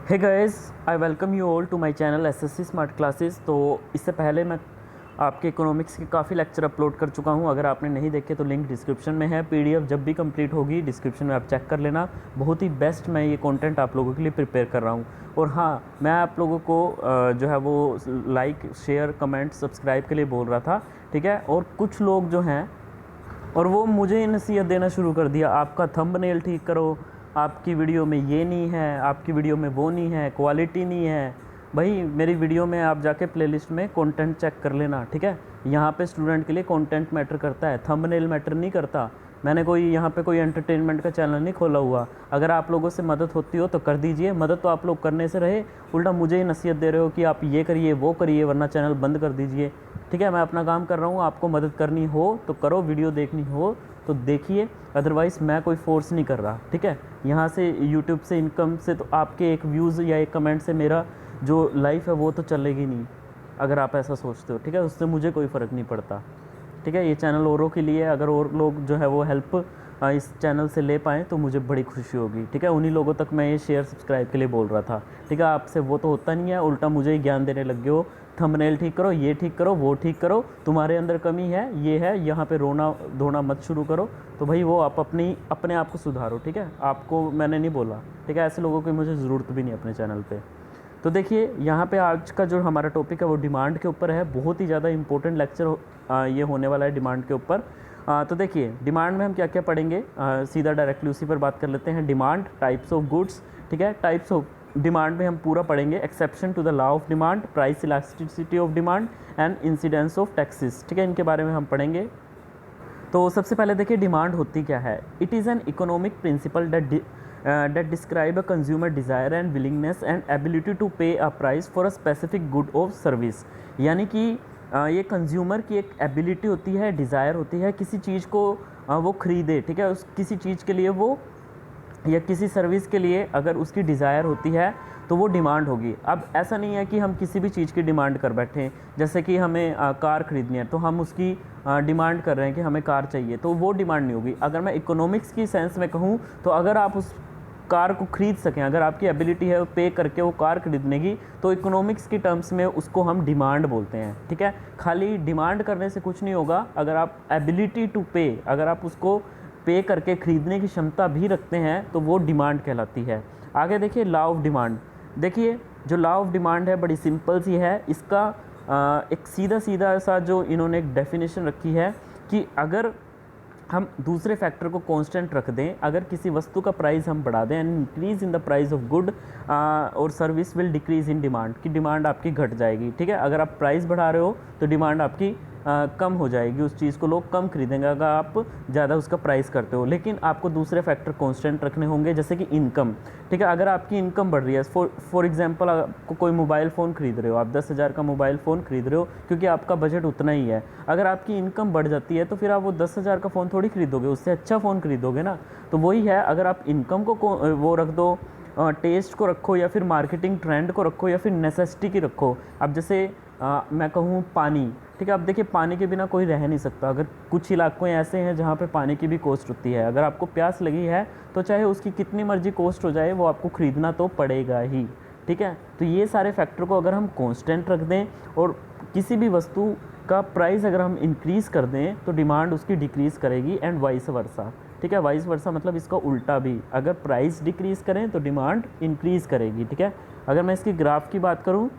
Hey guys, I welcome you all to my channel SSC smart classes. तो इससे पहले मैं आपके इकोनॉमिक्स के काफ़ी लेक्चर अपलोड कर चुका हूं। अगर आपने नहीं देखे तो लिंक डिस्क्रिप्शन में है। पीडीएफ जब भी कंप्लीट होगी डिस्क्रिप्शन में आप चेक कर लेना। बहुत ही बेस्ट मैं ये कंटेंट आप लोगों के लिए प्रिपेयर कर रहा हूं। और हाँ, मैं आप लोगों को जो है वो लाइक, शेयर, कमेंट, सब्सक्राइब के लिए बोल रहा था, ठीक है। और कुछ लोग जो हैं और वो मुझे नसीहत देना शुरू कर दिया, आपका थंबनेल ठीक करो, आपकी वीडियो में ये नहीं है, आपकी वीडियो में वो नहीं है, क्वालिटी नहीं है। भाई मेरी वीडियो में आप जाके प्लेलिस्ट में कंटेंट चेक कर लेना, ठीक है। यहाँ पे स्टूडेंट के लिए कंटेंट मैटर करता है, थंबनेल मैटर नहीं करता। मैंने कोई यहाँ पे कोई एंटरटेनमेंट का चैनल नहीं खोला हुआ। अगर आप लोगों से मदद होती हो तो कर दीजिए। मदद तो आप लोग करने से रहे, उल्टा मुझे ही नसीहत दे रहे हो कि आप ये करिए वो करिए वरना चैनल बंद कर दीजिए, ठीक है। मैं अपना काम कर रहा हूँ, आपको मदद करनी हो तो करो, वीडियो देखनी हो तो देखिए, अदरवाइज़ मैं कोई फोर्स नहीं कर रहा, ठीक है। यहाँ से यूट्यूब से इनकम से तो आपके एक व्यूज़ या एक कमेंट से मेरा जो लाइफ है वो तो चलेगी नहीं, अगर आप ऐसा सोचते हो, ठीक है। उससे मुझे कोई फ़र्क नहीं पड़ता, ठीक है। ये चैनल औरों के लिए, अगर और लोग जो है वो हेल्प इस चैनल से ले पाएँ तो मुझे बड़ी खुशी होगी, ठीक है। उन्हीं लोगों तक मैं ये शेयर सब्सक्राइब के लिए बोल रहा था, ठीक है। आपसे वो तो होता नहीं है, उल्टा मुझे ही ज्ञान देने लग गए हो, थंबनेल ठीक करो, ये ठीक करो, वो ठीक करो, तुम्हारे अंदर कमी है, ये है, यहाँ पे रोना धोना मत शुरू करो। तो भाई वो आप अपने आप को सुधारो, ठीक है। आपको मैंने नहीं बोला, ठीक है। ऐसे लोगों की मुझे ज़रूरत भी नहीं अपने चैनल पे। तो देखिए यहाँ पे आज का जो हमारा टॉपिक है वो डिमांड के ऊपर है। बहुत ही ज़्यादा इंपॉर्टेंट लेक्चर ये होने वाला है डिमांड के ऊपर। तो देखिए डिमांड में हम क्या क्या पढ़ेंगे, सीधा डायरेक्टली उसी पर बात कर लेते हैं। डिमांड, टाइप्स ऑफ गुड्स, ठीक है। टाइप्स ऑफ डिमांड में हम पूरा पढ़ेंगे, exception to the law of demand, price elasticity of demand and incidence of taxes, ठीक है। इनके बारे में हम पढ़ेंगे। तो सबसे पहले देखिए डिमांड होती क्या है। It is an economic principle that describe a consumer desire and willingness and ability to pay a price for a specific good or service। यानी कि ये कंज्यूमर की एक एबिलिटी होती है, डिज़ायर होती है किसी चीज़ को वो ख़रीदे, ठीक है। उस किसी चीज़ के लिए वो या किसी सर्विस के लिए अगर उसकी डिज़ायर होती है तो वो डिमांड होगी। अब ऐसा नहीं है कि हम किसी भी चीज़ की डिमांड कर बैठें, जैसे कि हमें कार ख़रीदनी है तो हम उसकी डिमांड कर रहे हैं कि हमें कार चाहिए, तो वो डिमांड नहीं होगी। अगर मैं इकोनॉमिक्स की सेंस में कहूँ तो अगर आप उस कार को ख़रीद सकें, अगर आपकी एबिलिटी है पे करके वो कार खरीदने की, तो इकोनॉमिक्स की टर्म्स में उसको हम डिमांड बोलते हैं, ठीक है। खाली डिमांड करने से कुछ नहीं होगा। अगर आप एबिलिटी टू पे, अगर आप उसको पे करके ख़रीदने की क्षमता भी रखते हैं तो वो डिमांड कहलाती है। आगे देखिए लॉ ऑफ डिमांड। देखिए जो लॉ ऑफ डिमांड है बड़ी सिंपल सी है। इसका एक सीधा सीधा सा जो इन्होंने एक डेफिनेशन रखी है कि अगर हम दूसरे फैक्टर को कांस्टेंट रख दें, अगर किसी वस्तु का प्राइस हम बढ़ा दें, and increase in the price of good और service will decrease in demand, की डिमांड आपकी घट जाएगी, ठीक है। अगर आप प्राइस बढ़ा रहे हो तो डिमांड आपकी कम हो जाएगी, उस चीज़ को लोग कम खरीदेंगे अगर आप ज़्यादा उसका प्राइस करते हो। लेकिन आपको दूसरे फैक्टर कांस्टेंट रखने होंगे, जैसे कि इनकम, ठीक है। अगर आपकी इनकम बढ़ रही है, फॉर एग्जांपल आपको कोई मोबाइल फ़ोन खरीद रहे हो, आप 10,000 का मोबाइल फ़ोन खरीद रहे हो क्योंकि आपका बजट उतना ही है। अगर आपकी इनकम बढ़ जाती है तो फिर आप वो 10,000 का फ़ोन थोड़ी खरीदोगे, उससे अच्छा फ़ोन खरीदोगे ना। तो वही है, अगर आप इनकम को वो रख दो, टेस्ट को रखो, या फिर मार्केटिंग ट्रेंड को रखो, या फिर नेसेसिटी की रखो। अब जैसे मैं कहूँ पानी, ठीक है। अब देखिए पानी के बिना कोई रह नहीं सकता। अगर कुछ इलाकों ऐसे हैं जहाँ पे पानी की भी कॉस्ट होती है, अगर आपको प्यास लगी है तो चाहे उसकी कितनी मर्जी कॉस्ट हो जाए वो आपको ख़रीदना तो पड़ेगा ही, ठीक है। तो ये सारे फैक्टर को अगर हम कांस्टेंट रख दें और किसी भी वस्तु का प्राइस अगर हम इंक्रीज़ कर दें तो डिमांड उसकी डिक्रीज़ करेगी, एंड वाइस वर्सा, ठीक है। वाइस वर्सा मतलब इसका उल्टा भी, अगर प्राइस डिक्रीज़ करें तो डिमांड इंक्रीज़ करेगी, ठीक है। अगर मैं इसकी ग्राफ की बात करूँ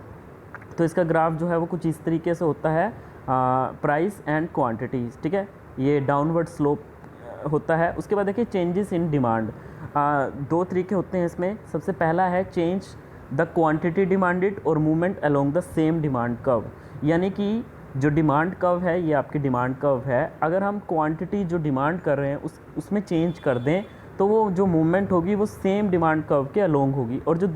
तो इसका ग्राफ जो है वो कुछ इस तरीके से होता है, प्राइस एंड क्वांटिटीज़, ठीक है। ये डाउनवर्ड स्लोप होता है। उसके बाद देखिए चेंजेस इन डिमांड, दो तरीके होते हैं इसमें। सबसे पहला है चेंज द क्वांटिटी डिमांडेड और movement along the same demand curve. यानी कि जो डिमांड कर्व है ये आपकी डिमांड कर्व है, अगर हम क्वांटिटी जो डिमांड कर रहे हैं उसमें चेंज कर दें तो वो जो मूवमेंट होगी वो सेम डिमांड कर्व के अलोंग होगी। और जो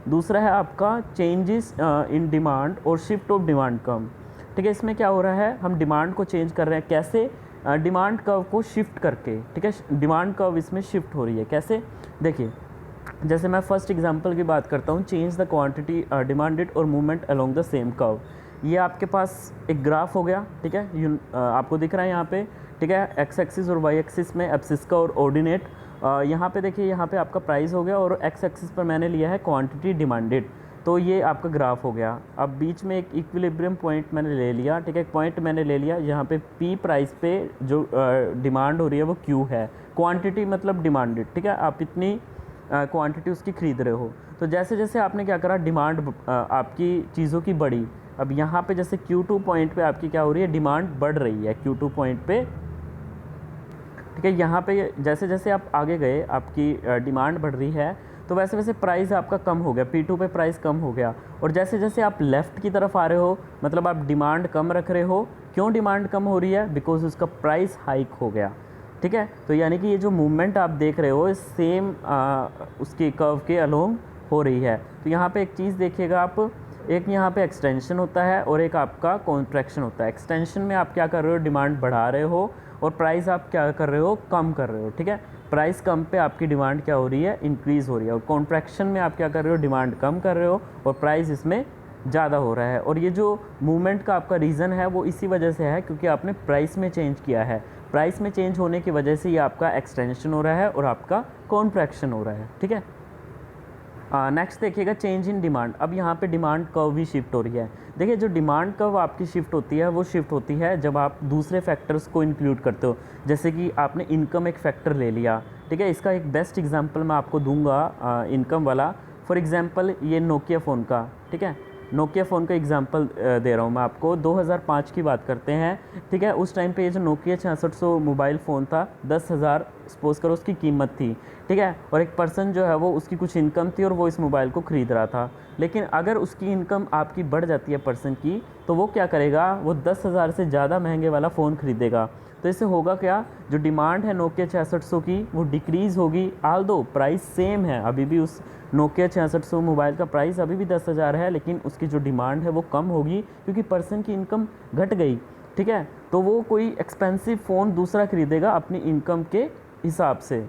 दूसरा है आपका चेंजेस इन डिमांड और शिफ्ट ऑफ डिमांड कर्व, ठीक है। इसमें क्या हो रहा है, हम डिमांड को चेंज कर रहे हैं, कैसे, डिमांड कर्व को शिफ्ट करके, ठीक है। डिमांड कर्व इसमें शिफ्ट हो रही है, कैसे, देखिए जैसे मैं फर्स्ट एग्जांपल की बात करता हूँ, चेंज द क्वांटिटी डिमांडेड और movement along the same curve. ये आपके पास एक ग्राफ हो गया, ठीक है। आपको दिख रहा है यहाँ पे, ठीक है। एक्स एक्सिस और वाई एक्सिस में एब्सिस का और ऑर्डिनेट यहाँ पे देखिए, यहाँ पे आपका प्राइस हो गया और एक्स एक्सिस पर मैंने लिया है क्वांटिटी डिमांडेड, तो ये आपका ग्राफ हो गया। अब बीच में एक इक्विलिब्रियम पॉइंट मैंने ले लिया, ठीक है, एक पॉइंट मैंने ले लिया, यहाँ पे पी प्राइस पे जो डिमांड हो रही है वो क्यू है, क्वांटिटी मतलब डिमांडेड, ठीक है, आप इतनी क्वांटिटी उसकी ख़रीद रहे हो। तो जैसे जैसे आपने क्या करा, डिमांड आपकी चीज़ों की बढ़ी, अब यहाँ पे जैसे Q2 पॉइंट पे आपकी क्या हो रही है, डिमांड बढ़ रही है Q2 पॉइंट पे, ठीक है। यहाँ पे जैसे जैसे आप आगे गए, आपकी डिमांड बढ़ रही है, तो वैसे वैसे प्राइस आपका कम हो गया, P2 पे प्राइस कम हो गया। और जैसे जैसे आप लेफ़्ट की तरफ आ रहे हो, मतलब आप डिमांड कम रख रहे हो। क्यों डिमांड कम हो रही है? बिकॉज उसका प्राइस हाइक हो गया, ठीक है। तो यानी कि ये जो मूवमेंट आप देख रहे हो सेम उसके कर्व के अलोंग हो रही है। तो यहाँ पे एक चीज़ देखिएगा आप, एक यहाँ पे एक्सटेंशन होता है और एक आपका कॉन्ट्रैक्शन होता है। एक्सटेंशन में आप क्या कर रहे हो, डिमांड बढ़ा रहे हो, और प्राइस आप क्या कर रहे हो, कम कर रहे हो, ठीक है। प्राइस कम पे आपकी डिमांड क्या हो रही है, इंक्रीज़ हो रही है। और कॉन्ट्रैक्शन में आप क्या कर रहे हो, डिमांड कम कर रहे हो और प्राइस इसमें ज़्यादा हो रहा है। और ये जो मूवमेंट का आपका रीज़न है वो इसी वजह से है, क्योंकि आपने प्राइस में चेंज किया है। प्राइस में चेंज होने की वजह से ये आपका एक्सटेंशन हो रहा है और आपका कॉन्ट्रैक्शन हो रहा है, ठीक है। नेक्स्ट देखिएगा, चेंज इन डिमांड। अब यहाँ पे डिमांड कर्व भी शिफ्ट हो रही है। देखिए, जो डिमांड कर्व आपकी शिफ्ट होती है वो शिफ्ट होती है जब आप दूसरे फैक्टर्स को इंक्लूड करते हो। जैसे कि आपने इनकम एक फैक्टर ले लिया, ठीक है। इसका एक बेस्ट एग्जांपल मैं आपको दूंगा इनकम वाला। फॉर एग्जांपल ये नोकिया फ़ोन का, ठीक है, नोकिया फ़ोन का एग्जांपल दे रहा हूँ मैं आपको। 2005 की बात करते हैं, ठीक है। उस टाइम पे ये जो नोकिया 6600 मोबाइल फ़ोन था, 10,000 सपोज़ करो उसकी कीमत थी, ठीक है। और एक पर्सन जो है वो, उसकी कुछ इनकम थी और वो इस मोबाइल को ख़रीद रहा था। लेकिन अगर उसकी इनकम आपकी बढ़ जाती है पर्सन की, तो वो क्या करेगा, वो 10,000 से ज़्यादा महंगे वाला फ़ोन ख़रीदेगा। तो इससे होगा क्या, जो डिमांड है नोकिया 6600 की वो डिक्रीज़ होगी। आल्दो प्राइस सेम है, अभी भी उस नोकिया 6600 मोबाइल का प्राइस अभी भी 10,000 है, लेकिन उसकी जो डिमांड है वो कम होगी, क्योंकि पर्सन की इनकम घट गई, ठीक है। तो वो कोई एक्सपेंसिव फ़ोन दूसरा खरीदेगा अपनी इनकम के हिसाब से।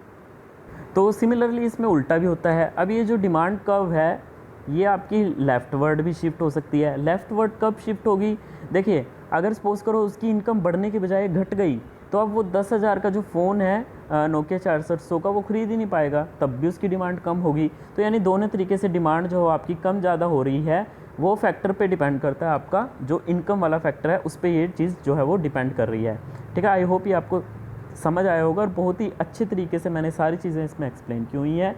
तो सिमिलरली इसमें उल्टा भी होता है। अब ये जो डिमांड कर्व है, ये आपकी लेफ़्टवर्ड भी शिफ्ट हो सकती है। लेफ़्टवर्ड कब शिफ्ट होगी? देखिए, अगर सपोज़ करो उसकी इनकम बढ़ने के बजाय घट गई, तो अब वो 10,000 का जो फ़ोन है नोकिया 6600 का, वो ख़रीद ही नहीं पाएगा, तब भी उसकी डिमांड कम होगी। तो यानी दोनों तरीके से डिमांड जो आपकी कम ज़्यादा हो रही है, वो फैक्टर पे डिपेंड करता है। आपका जो इनकम वाला फैक्टर है उस पर ये चीज़ जो है वो डिपेंड कर रही है, ठीक है। आई होप ये आपको समझ आया होगा और बहुत ही अच्छे तरीके से मैंने सारी चीज़ें इसमें एक्सप्लेन की हुई हैं।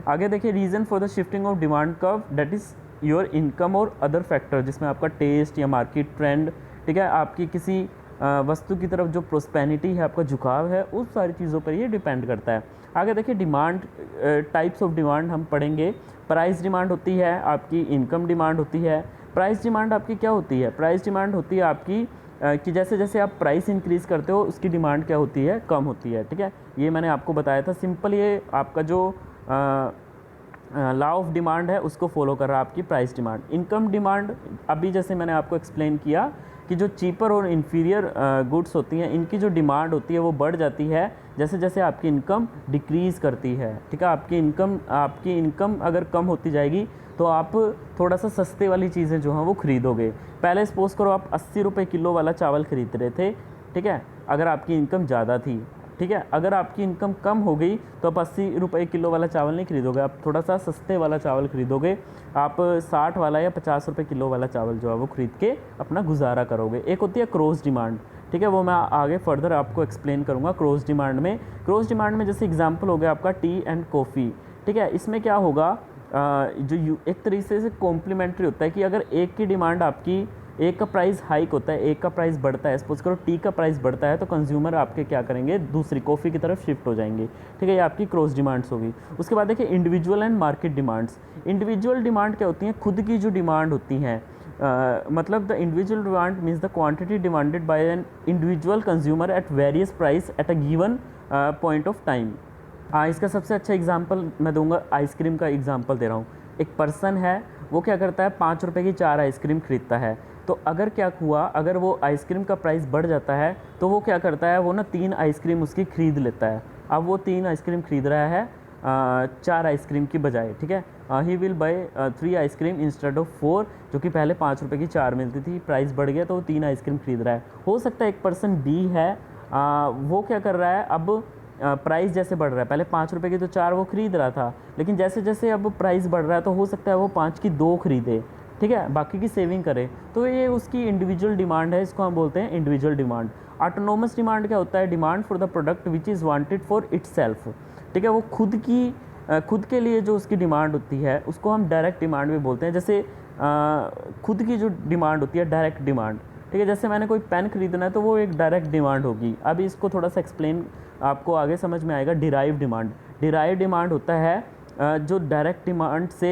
आगे देखिए, reason for the shifting of demand curve, that is your income और अदर फैक्टर, जिसमें आपका टेस्ट या मार्केट ट्रेंड, ठीक है, आपकी किसी वस्तु की तरफ जो प्रोस्पेनिटी है, आपका झुकाव है, उस सारी चीज़ों पर ये डिपेंड करता है। आगे देखिए, डिमांड टाइप्स ऑफ डिमांड हम पढ़ेंगे। प्राइस डिमांड होती है, आपकी इनकम डिमांड होती है। प्राइस डिमांड आपकी क्या होती है? प्राइस डिमांड होती है आपकी कि जैसे जैसे आप प्राइस इंक्रीज़ करते हो, उसकी डिमांड क्या होती है, कम होती है, ठीक है। ये मैंने आपको बताया था। सिंपल ये आपका जो लॉ ऑफ डिमांड है उसको फॉलो कर रहा है आपकी प्राइस डिमांड। इनकम डिमांड, अभी जैसे मैंने आपको एक्सप्लेन किया कि जो चीपर और इन्फीरियर गुड्स होती हैं, इनकी जो डिमांड होती है वो बढ़ जाती है जैसे जैसे आपकी इनकम डिक्रीज़ करती है, ठीक है। आपकी इनकम अगर कम होती जाएगी, तो आप थोड़ा सा सस्ते वाली चीज़ें जो हैं वो ख़रीदोगे। पहले सपोज़ करो आप 80 रुपये किलो वाला चावल ख़रीद रहे थे, ठीक है, अगर आपकी इनकम ज़्यादा थी, ठीक है। अगर आपकी इनकम कम हो गई तो आप 80 रुपये किलो वाला चावल नहीं खरीदोगे, आप थोड़ा सा सस्ते वाला चावल खरीदोगे। आप 60 वाला या 50 रुपये किलो वाला चावल जो है वो ख़रीद के अपना गुजारा करोगे। एक होती है क्रॉस डिमांड, ठीक है, वो मैं आगे फर्दर आपको एक्सप्लेन करूँगा। क्रॉस डिमांड में जैसे एग्जाम्पल हो गया आपका टी एंड कॉफ़ी, ठीक है। इसमें क्या होगा, एक तरीके से कॉम्प्लीमेंट्री होता है कि अगर एक की डिमांड आपकी, एक का प्राइस हाइक होता है, एक का प्राइस बढ़ता है, सपोज करो टी का प्राइस बढ़ता है, तो कंज्यूमर आपके क्या करेंगे, दूसरी कॉफ़ी की तरफ शिफ्ट हो जाएंगे, ठीक है। ये आपकी क्रॉस डिमांड्स होगी। उसके बाद देखिए, individual and market demands. Individual demand क्या होती हैं, खुद की जो डिमांड होती हैं, मतलब the individual demand means the quantity demanded by an individual consumer at various price at a given point of time. इसका सबसे अच्छा एग्जांपल मैं दूंगा, आइसक्रीम का एग्जांपल दे रहा हूँ। एक पर्सन है, वो क्या करता है, 5 रुपये की 4 आइसक्रीम खरीदता है। तो अगर क्या हुआ, अगर वो आइसक्रीम का प्राइस बढ़ जाता है, तो वो क्या करता है, वो ना 3 आइसक्रीम उसकी ख़रीद लेता है। अब वो 3 आइसक्रीम खरीद रहा है 4 आइसक्रीम की बजाय, ठीक है। He will buy 3 ice cream instead of 4, जो कि पहले 5 रुपये की 4 मिलती थी, प्राइस बढ़ गया तो वो 3 आइसक्रीम खरीद रहा है। हो सकता है एक पर्सन बी है, वो क्या कर रहा है, अब प्राइस जैसे बढ़ रहा है, पहले 5 रुपये की तो 4 वो खरीद रहा था, लेकिन जैसे जैसे अब प्राइस बढ़ रहा है तो हो सकता है वो 5 की 2 खरीदे, ठीक है, बाकी की सेविंग करे। तो ये उसकी इंडिविजुअल डिमांड है, इसको हम बोलते हैं इंडिविजुअल डिमांड। ऑटोनोमस डिमांड क्या होता है? Demand for the product which is wanted for itself, ठीक है, वो खुद के लिए जो उसकी डिमांड होती है उसको हम डायरेक्ट डिमांड भी बोलते हैं। जैसे खुद की जो डिमांड होती है डायरेक्ट डिमांड, ठीक है, जैसे मैंने कोई पेन खरीदना है तो वो एक डायरेक्ट डिमांड होगी। अब इसको थोड़ा सा एक्सप्लेन आपको आगे समझ में आएगा। डिराइव डिमांड, डिराइव डिमांड होता है जो डायरेक्ट डिमांड से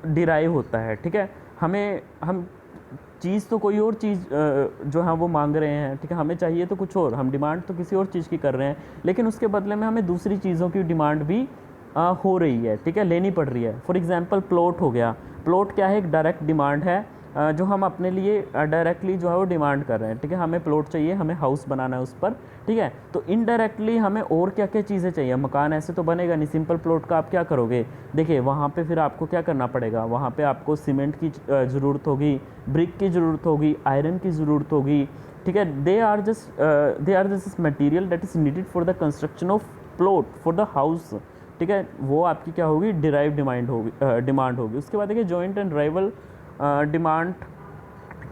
डिराइव होता है, ठीक है। हम चीज़ तो कोई और चीज़ जो है वो मांग रहे हैं, ठीक है, हमें चाहिए तो कुछ और, हम डिमांड तो किसी और चीज़ की कर रहे हैं, लेकिन उसके बदले में हमें दूसरी चीज़ों की डिमांड भी हो रही है, ठीक है, लेनी पड़ रही है। फॉर एग्जांपल प्लॉट हो गया, प्लॉट क्या है? एक डायरेक्ट डिमांड है जो हम अपने लिए डायरेक्टली जो है वो डिमांड कर रहे हैं, ठीक है, हमें प्लॉट चाहिए, हमें हाउस बनाना है उस पर, ठीक है। तो इनडायरेक्टली हमें और क्या क्या चीज़ें चाहिए? मकान ऐसे तो बनेगा नहीं, सिंपल प्लॉट का आप क्या करोगे? देखिए वहाँ पे फिर आपको क्या करना पड़ेगा, वहाँ पे आपको सीमेंट की ज़रूरत होगी, ब्रिक की ज़रूरत होगी, आयरन की ज़रूरत होगी, ठीक है। They are just material that is needed for the construction of plot for the house, ठीक है, वो आपकी क्या होगी? डिराइव डिमांड होगी। उसके बाद देखिए जॉइंट एंड राइवल डिमांड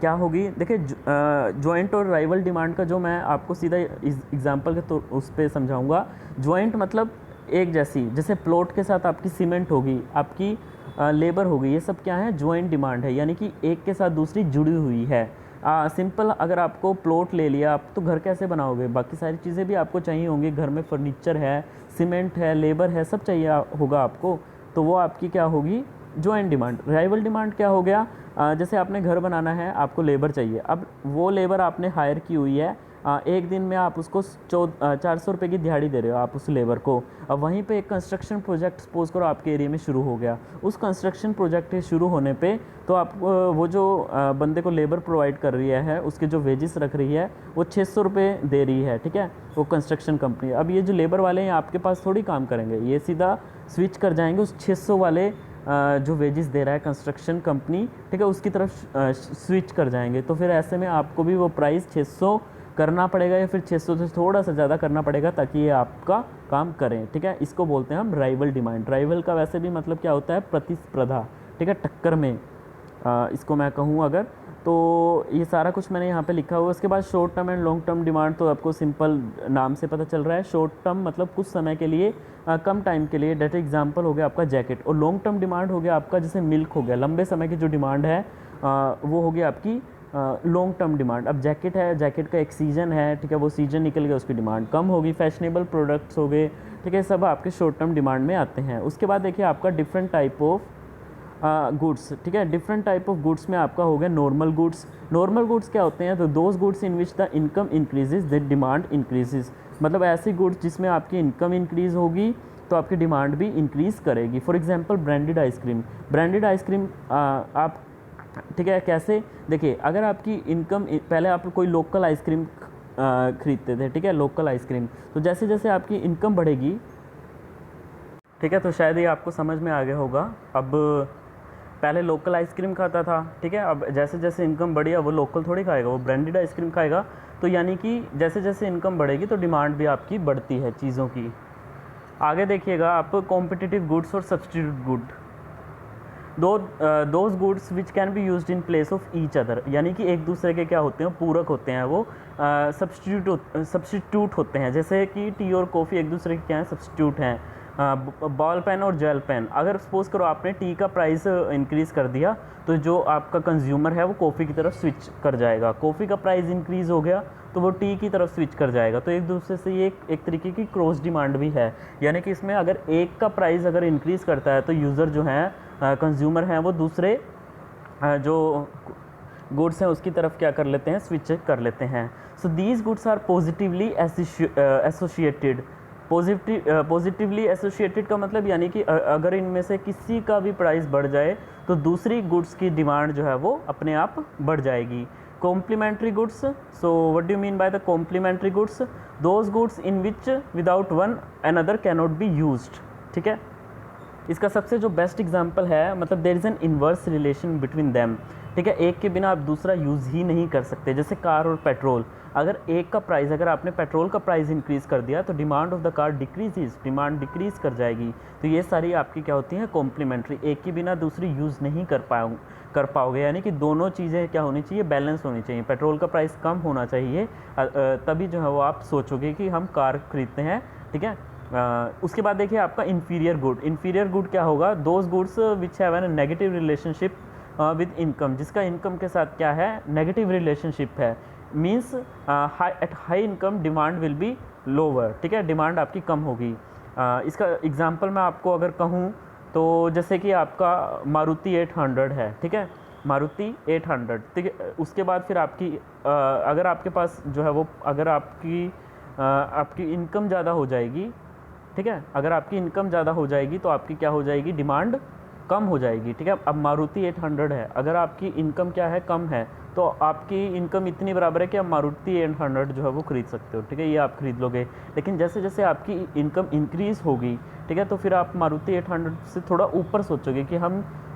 क्या होगी? देखिए जॉइंट और राइवल डिमांड का जो मैं आपको सीधा एग्जांपल के तो उस पर समझाऊंगा। जॉइंट मतलब एक जैसी, जैसे प्लॉट के साथ आपकी सीमेंट होगी, आपकी लेबर होगी, ये सब क्या है? जॉइंट डिमांड है, यानी कि एक के साथ दूसरी जुड़ी हुई है। सिंपल अगर आपको प्लॉट ले लिया, आप तो घर कैसे बनाओगे? बाकी सारी चीज़ें भी आपको चाहिए होंगी, घर में फर्नीचर है, सीमेंट है, लेबर है, सब चाहिए होगा आपको, तो वो आपकी क्या होगी? Joint demand. राइवल डिमांड क्या हो गया? जैसे आपने घर बनाना है, आपको लेबर चाहिए, अब वो लेबर आपने हायर की हुई है, एक दिन में आप उसको 400 रुपये की दिहाड़ी दे रहे हो आप उस लेबर को। अब वहीं पे एक कंस्ट्रक्शन प्रोजेक्ट सपोज करो आपके एरिया में शुरू हो गया, उस कंस्ट्रक्शन प्रोजेक्ट के शुरू होने पे तो आप वो जो बंदे को लेबर प्रोवाइड कर रही है, उसके जो वेजेस रख रही है वो 600 रुपये दे रही है, ठीक है, वो कंस्ट्रक्शन कंपनी। अब ये जो लेबर वाले हैं आपके पास थोड़ी काम करेंगे, ये सीधा स्विच कर जाएंगे उस 600 वाले जो वेजेस दे रहा है कंस्ट्रक्शन कंपनी, ठीक है, उसकी तरफ स्विच कर जाएंगे। तो फिर ऐसे में आपको भी वो प्राइस 600 करना पड़ेगा या फिर 600 से थोड़ा सा ज़्यादा करना पड़ेगा ताकि ये आपका काम करें, ठीक है। इसको बोलते हैं हम राइवल डिमांड। राइवल का वैसे भी मतलब क्या होता है? प्रतिस्पर्धा, ठीक है, टक्कर में इसको मैं कहूँ अगर, तो ये सारा कुछ मैंने यहाँ पे लिखा हुआ है। उसके बाद short term and long term demand तो आपको सिंपल नाम से पता चल रहा है। शॉर्ट टर्म मतलब कुछ समय के लिए, कम टाइम के लिए, डेट एग्जांपल हो गया आपका जैकेट। और लॉन्ग टर्म डिमांड हो गया आपका जैसे मिल्क हो गया, लंबे समय की जो डिमांड है वो हो गया आपकी लॉन्ग टर्म डिमांड। अब जैकेट है, जैकेट का एक सीज़न है, ठीक है, वो सीज़न निकल गया, उसकी डिमांड कम होगी। फैशनेबल प्रोडक्ट्स हो गए, ठीक है, सब आपके शॉर्ट टर्म डिमांड में आते हैं। उसके बाद देखिए आपका डिफरेंट टाइप ऑफ गुड्स, ठीक है, डिफरेंट टाइप ऑफ गुड्स में आपका हो गया नॉर्मल गुड्स। नॉर्मल गुड्स क्या होते हैं? तो those goods in which the income increases the demand increases, मतलब ऐसी गुड्स जिसमें आपकी इनकम इंक्रीज होगी तो आपकी डिमांड भी इंक्रीज़ करेगी। For example branded ice cream. Branded ice cream आप, ठीक है, कैसे? देखिए अगर आपकी इनकम, पहले आप कोई लोकल आइसक्रीम खरीदते थे, ठीक है, लोकल आइसक्रीम, तो जैसे जैसे आपकी इनकम बढ़ेगी, ठीक है, तो शायद ये आपको समझ में आ गया होगा। अब पहले लोकल आइसक्रीम खाता था, ठीक है, अब जैसे जैसे इनकम बढ़ी, अब वो लोकल थोड़ी खाएगा, वो ब्रांडेड आइसक्रीम खाएगा। तो यानी कि जैसे जैसे इनकम बढ़ेगी तो डिमांड भी आपकी बढ़ती है चीज़ों की। आगे देखिएगा आप, कॉम्पिटिटिव गुड्स और substitute good. Those goods which can be used in place of each other, यानी कि एक दूसरे के क्या होते हैं? पूरक होते हैं, वो सब्सटीट्यूट होते हैं। जैसे कि टी और कॉफ़ी एक दूसरे के क्या हैं? सब्सटीट्यूट हैं। बॉल पेन और जेल पेन, अगर सपोज करो आपने टी का प्राइस इंक्रीज़ कर दिया तो जो आपका कंज्यूमर है वो कॉफ़ी की तरफ स्विच कर जाएगा। कॉफ़ी का प्राइस इंक्रीज़ हो गया तो वो टी की तरफ स्विच कर जाएगा। तो एक दूसरे से ये एक तरीके की क्रॉस डिमांड भी है, यानी कि इसमें अगर एक का प्राइस अगर इंक्रीज़ करता है तो यूज़र जो हैं, कंज्यूमर हैं, वो दूसरे जो गुड्स हैं उसकी तरफ क्या कर लेते हैं? स्विच कर लेते हैं। So these goods are positively associated. Positively associated का मतलब यानी कि अगर इनमें से किसी का भी प्राइस बढ़ जाए तो दूसरी गुड्स की डिमांड जो है वो अपने आप बढ़ जाएगी। Complementary goods, so what do you mean by the complementary goods? Those goods in which without one another cannot be used, ठीक है। इसका सबसे जो बेस्ट एग्जांपल है, मतलब there is an inverse relation between them, ठीक है, एक के बिना आप दूसरा यूज़ ही नहीं कर सकते। जैसे कार और पेट्रोल, अगर एक का प्राइस, अगर आपने पेट्रोल का प्राइस इंक्रीज़ कर दिया तो demand of the car decrease, demand decrease कर जाएगी। तो ये सारी आपकी क्या होती हैं, कॉम्प्लीमेंट्री, एक के बिना दूसरी यूज़ नहीं कर पाओगे, यानी कि दोनों चीज़ें क्या होनी चाहिए, बैलेंस होनी चाहिए। पेट्रोल का प्राइस कम होना चाहिए, तभी जो है वो आप सोचोगे कि हम कार खरीदते हैं, ठीक है। उसके बाद देखिए आपका इन्फीरियर गुड। इन्फीरियर गुड क्या होगा, those goods which have an negative relationship with income, जिसका इनकम के साथ क्या है, नेगेटिव रिलेशनशिप है। Means at high income demand will be lower, ठीक है, डिमांड आपकी कम होगी। इसका एग्जांपल मैं आपको अगर कहूँ तो जैसे कि आपका मारुति 800 है, ठीक है, मारुति 800, ठीक है। उसके बाद फिर आपकी अगर आपके पास जो है वो, अगर आपकी इनकम ज़्यादा हो जाएगी, ठीक है, अगर आपकी इनकम ज़्यादा हो जाएगी तो आपकी क्या हो जाएगी, डिमांड कम हो जाएगी, ठीक है। अब मारुति 800 है, अगर आपकी इनकम क्या है, कम है, तो आपकी इनकम इतनी बराबर है कि आप मारुति 800 जो है वो खरीद सकते हो, ठीक है, ये आप खरीद लोगे। लेकिन जैसे जैसे आपकी इनकम इंक्रीज़ होगी, ठीक है, तो फिर आप मारुति 800 से थोड़ा ऊपर सोचोगे कि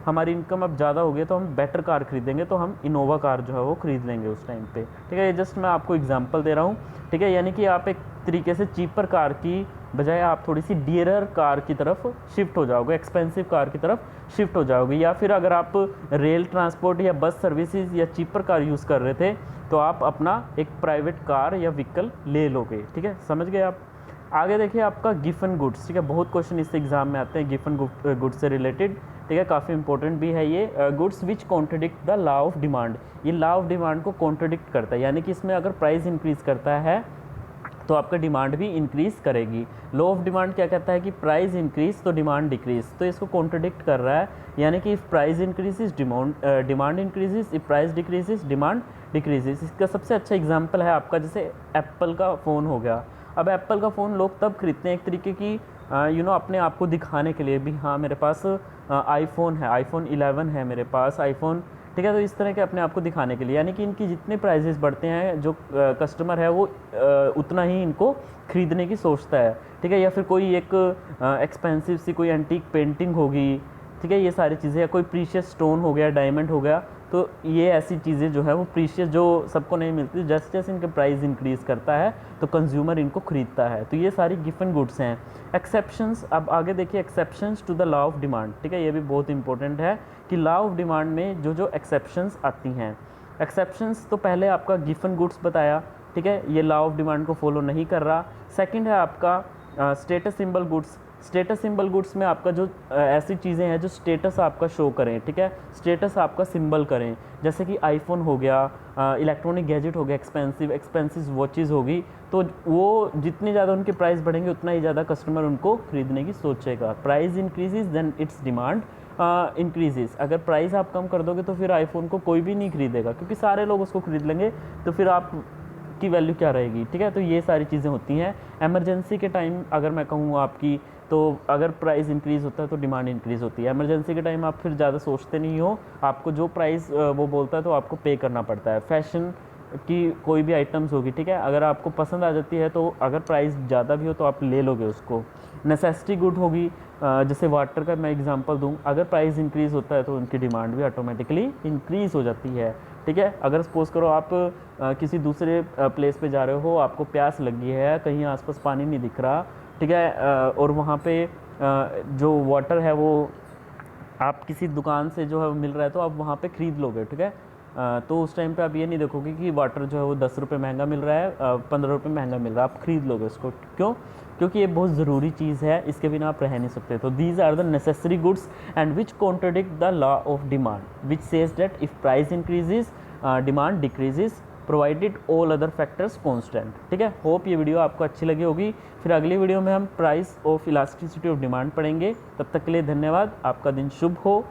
हमारी इनकम अब ज़्यादा हो गई तो हम बेटर कार खरीदेंगे, तो हम इनोवा कार जो है वो खरीद लेंगे उस टाइम पे, ठीक है। ये जस्ट मैं आपको एग्जांपल दे रहा हूँ, ठीक है, यानी कि आप एक तरीके से चीपर कार की बजाय आप थोड़ी सी डियरर कार की तरफ शिफ्ट हो जाओगे, एक्सपेंसिव कार की तरफ शिफ्ट हो जाओगे। या फिर अगर आप रेल ट्रांसपोर्ट या बस सर्विसेज या चीपर कार यूज़ कर रहे थे तो आप अपना एक प्राइवेट कार या व्हीकल ले लोगे, ठीक है, समझ गए आप। आगे देखिए आपका गिफन गुड्स, ठीक है, बहुत क्वेश्चन इससे एग्जाम में आते हैं गिफन गुड्स से रिलेटेड, ठीक है, काफ़ी इंपॉर्टेंट भी है ये। Goods which contradict the law of demand, ये लॉ ऑफ डिमांड को कॉन्ट्रडिक्ट करता है, यानी कि इसमें अगर प्राइस इंक्रीज़ करता है तो आपका डिमांड भी इंक्रीज़ करेगी। लॉ ऑफ डिमांड क्या कहता है कि प्राइस इंक्रीज तो डिमांड डिक्रीज, तो इसको कॉन्ट्रडिक्ट कर रहा है, यानी कि if price increases demand increases, if price decreases demand decreases. इसका सबसे अच्छा एग्जांपल है आपका जैसे एप्पल का फ़ोन हो गया। अब एप्पल का फ़ोन लोग तब खरीदते हैं एक तरीके की अपने आप को दिखाने के लिए भी, हाँ मेरे पास आईफोन है, आईफोन 11 है मेरे पास, आईफोन, ठीक है, तो इस तरह के अपने आप को दिखाने के लिए, यानी कि इनकी जितने प्राइजेस बढ़ते हैं जो कस्टमर है वो उतना ही इनको ख़रीदने की सोचता है, ठीक है। या फिर कोई एक एक्सपेंसिव सी कोई एंटीक पेंटिंग होगी, ठीक है, ये सारी चीज़ें, या कोई प्रीशियस स्टोन हो गया, डायमंड हो गया, तो ये ऐसी चीज़ें जो है वो प्रीशियस जो सबको नहीं मिलती, जैसे जैसे इनके प्राइस इंक्रीज़ करता है तो कंज्यूमर इनको खरीदता है। तो ये सारी गिफन गुड्स हैं। एक्सेप्शंस, अब आगे देखिए exceptions to the law of demand, ठीक है, ये भी बहुत इंपॉर्टेंट है कि लॉ ऑफ डिमांड में जो जो एक्सेप्शंस आती हैं। एक्सेप्शंस तो पहले आपका गिफन गुड्स बताया, ठीक है, ये लॉ ऑफ डिमांड को फॉलो नहीं कर रहा। सेकंड है आपका status symbol goods. Status symbol goods में आपका जो ऐसी चीज़ें हैं जो स्टेटस आपका शो करें, ठीक है, स्टेटस आपका सिंबल करें, जैसे कि आईफोन हो गया, इलेक्ट्रॉनिक गैजेट हो गया, एक्सपेंसिव वॉचेज़ होगी, तो वो जितनी ज़्यादा उनके प्राइस बढ़ेंगे उतना ही ज़्यादा कस्टमर उनको खरीदने की सोचेगा। Price increases then its demand increases. अगर प्राइस आप कम कर दोगे तो फिर आईफोन को कोई भी नहीं खरीदेगा, क्योंकि सारे लोग उसको खरीद लेंगे, तो फिर आप की वैल्यू क्या रहेगी, ठीक है। तो ये सारी चीज़ें होती हैं। इमरजेंसी के टाइम अगर मैं कहूँ आपकी, तो अगर प्राइस इंक्रीज़ होता है तो डिमांड इंक्रीज़ होती है। इमरजेंसी के टाइम आप फिर ज़्यादा सोचते नहीं हो, आपको जो प्राइस वो बोलता है तो आपको पे करना पड़ता है। फैशन की कोई भी आइटम्स होगी, ठीक है, अगर आपको पसंद आ जाती है तो अगर प्राइस ज़्यादा भी हो तो आप ले लोगे उसको। नेसेसिटी गुड होगी, जैसे वाटर का मैं एग्जांपल दूं, अगर प्राइस इंक्रीज़ होता है तो उनकी डिमांड भी ऑटोमेटिकली इंक्रीज़ हो जाती है, ठीक है। अगर सपोज़ करो आप किसी दूसरे प्लेस पे जा रहे हो, आपको प्यास लगी है, कहीं आसपास पानी नहीं दिख रहा, ठीक है, और वहाँ पे जो वाटर है वो आप किसी दुकान से जो है मिल रहा है तो आप वहाँ पे ख़रीद लोगे, ठीक है। तो उस टाइम पे आप ये नहीं देखोगे कि वाटर जो है वो 10 रुपये महंगा मिल रहा है, 15 रुपये महंगा मिल रहा है, आप खरीद लोगे उसको। क्यों? क्योंकि ये बहुत ज़रूरी चीज़ है, इसके बिना आप रह नहीं सकते। तो these are the necessary goods and which contradict the law of demand which says that if price increases demand decreases provided all other factors constant, ठीक है। होप ये वीडियो आपको अच्छी लगी होगी। फिर अगली वीडियो में हम price of elasticity of demand पढ़ेंगे। तब तक के लिए धन्यवाद। आपका दिन शुभ हो।